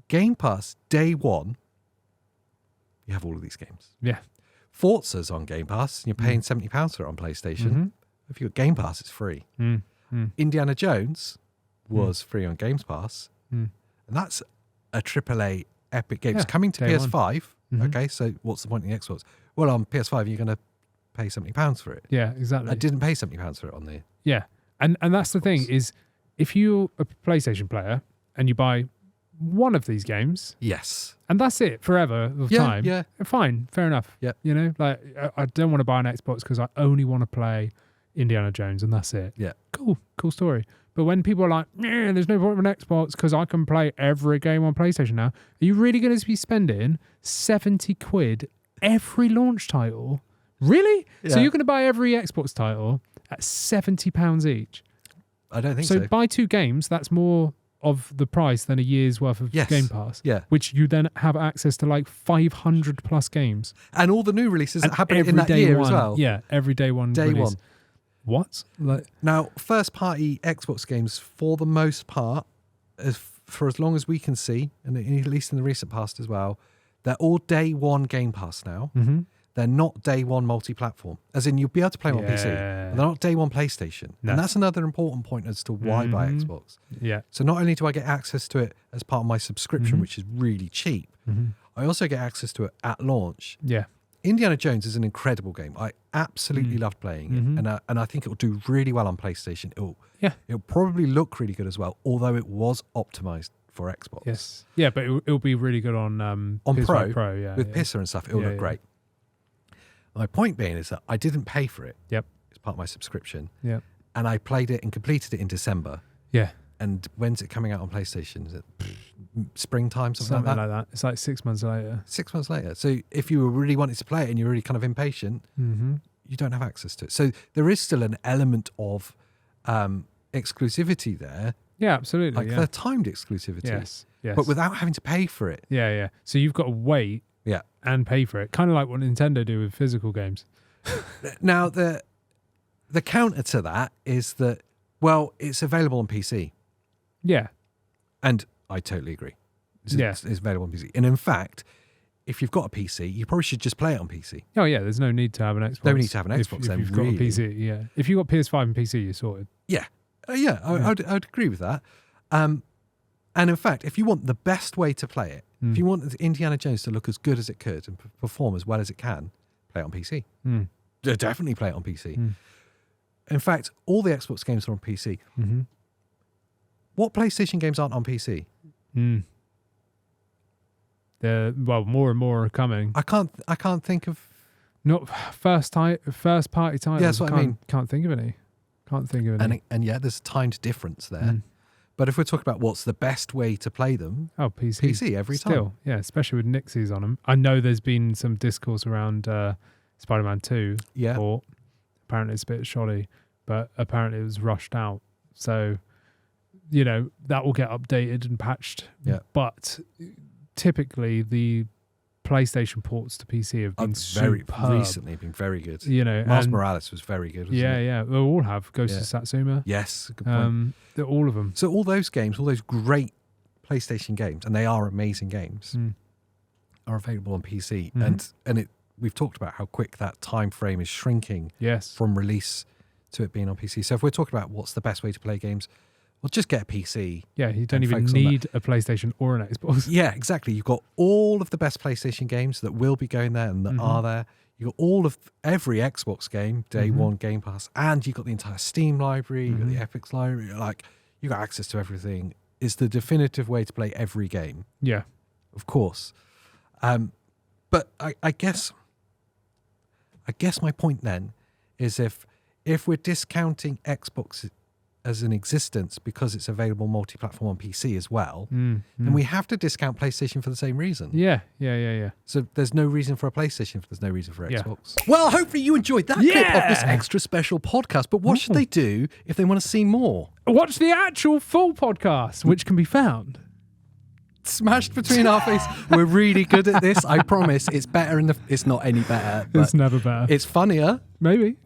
Game Pass, day one, you have all of these games. Yeah. Forza's on Game Pass, and you're paying £70 for it on PlayStation. Mm-hmm. If you've got Game Pass, it's free. Indiana Jones was free on Games Pass, and that's a AAA epic game. It's coming to PS5. Okay, so what's the point in the Xbox? Well, on PS5, you're going to pay £70 for it. Yeah, exactly. I didn't pay £70 for it on the... Yeah, and that's the thing is, if you're a PlayStation player and you buy one of these games... Yes. And that's it forever of time. Yeah. Fine, fair enough. Yeah. You know, like I don't want to buy an Xbox because I only want to play Indiana Jones and that's it. Yeah. Cool story. But when people are like, there's no point of an Xbox because I can play every game on PlayStation now, are you really going to be spending 70 quid every launch title? Really? Yeah. So you're going to buy every Xbox title at £70 each? I don't think so. So buy 2 games, that's more of the price than a year's worth of Game Pass. Yeah. Which you then have access to like 500 plus games. And all the new releases that happen every in that day year one, as well. Yeah, every day one. Day release. one. What? Like, now, first party Xbox games, for the most part, for as long as we can see, and at least in the recent past as well, they're all day one Game Pass now. mm-hmm. They're not day one multi-platform. As in, you'll be able to play them on PC. They're not day one PlayStation. No. And that's another important point as to why buy Xbox. Yeah. So not only do I get access to it as part of my subscription, which is really cheap, I also get access to it at launch. Yeah. Indiana Jones is an incredible game. I absolutely loved playing it, and I think it'll do really well on PlayStation. It'll probably look really good as well, although it was optimized for Xbox. Yes. Yeah, but it'll be really good on PS5 Pro. Yeah. With Pissa and stuff, it'll look great. My point being is that I didn't pay for it. Yep. It's part of my subscription. Yep. And I played it and completed it in December. Yeah. And when's it coming out on PlayStation? Is it springtime, something Something like that? It's like 6 months later. 6 months later. So if you really wanted to play it and you're really kind of impatient, you don't have access to it. So there is still an element of exclusivity there. Yeah, absolutely. Like they're timed exclusivity. Yes. But without having to pay for it. Yeah. So you've got to wait and pay for it. Kind of like what Nintendo do with physical games. Now, the counter to that is that, well, it's available on PC. Yeah. And I totally agree. It's available on PC. And in fact, if you've got a PC, you probably should just play it on PC. Oh, yeah. There's no need to have an Xbox. No need to have an Xbox if then, you've really. got a PC, yeah. If you've got PS5 and PC, you're sorted. Yeah. I'd agree with that. And in fact, if you want the best way to play it, if you want Indiana Jones to look as good as it could and perform as well as it can, play it on PC. Definitely play it on PC. In fact, all the Xbox games are on PC. What PlayStation games aren't on PC? Well, more and more are coming. I can't think of. Not first party titles. Yeah, that's what I mean. Can't think of any. And yeah, there's a timed difference there. But if we're talking about what's the best way to play them, PC every time. Yeah, especially with Nixies on them. I know there's been some discourse around Spider-Man 2. Yeah. Or apparently it's a bit shoddy, but apparently it was rushed out. So, that will get updated and patched. Yeah. But typically the PlayStation ports to PC have been recently been very good. Miles Morales was very good. Wasn't it? Yeah. They all have Ghost of Satsuma. Yes, good point. They're all of them. So all those games, all those great PlayStation games, and they are amazing games, are available on PC. And we've talked about how quick that time frame is shrinking. Yes. From release to it being on PC. So if we're talking about what's the best way to play games, well, just get a PC. Yeah, you don't even need a PlayStation or an Xbox. Yeah, exactly. You've got all of the best PlayStation games that will be going there and that are there. You've got all of every Xbox game, day one Game Pass, and you've got the entire Steam library, you've got the Epic's library. Like, you've got access to everything. It's the definitive way to play every game. Yeah. Of course. But I guess my point then is if we're discounting Xbox as an existence because it's available multi-platform on PC as well, then we have to discount PlayStation for the same reason. Yeah. So there's no reason for a PlayStation if there's no reason for Xbox. Well, hopefully you enjoyed that clip of this extra special podcast, but what should they do if they want to see more? Watch the actual full podcast, which can be found smashed between our face. We're really good at this. I promise. It's better it's not any better. It's never better. It's funnier. Maybe.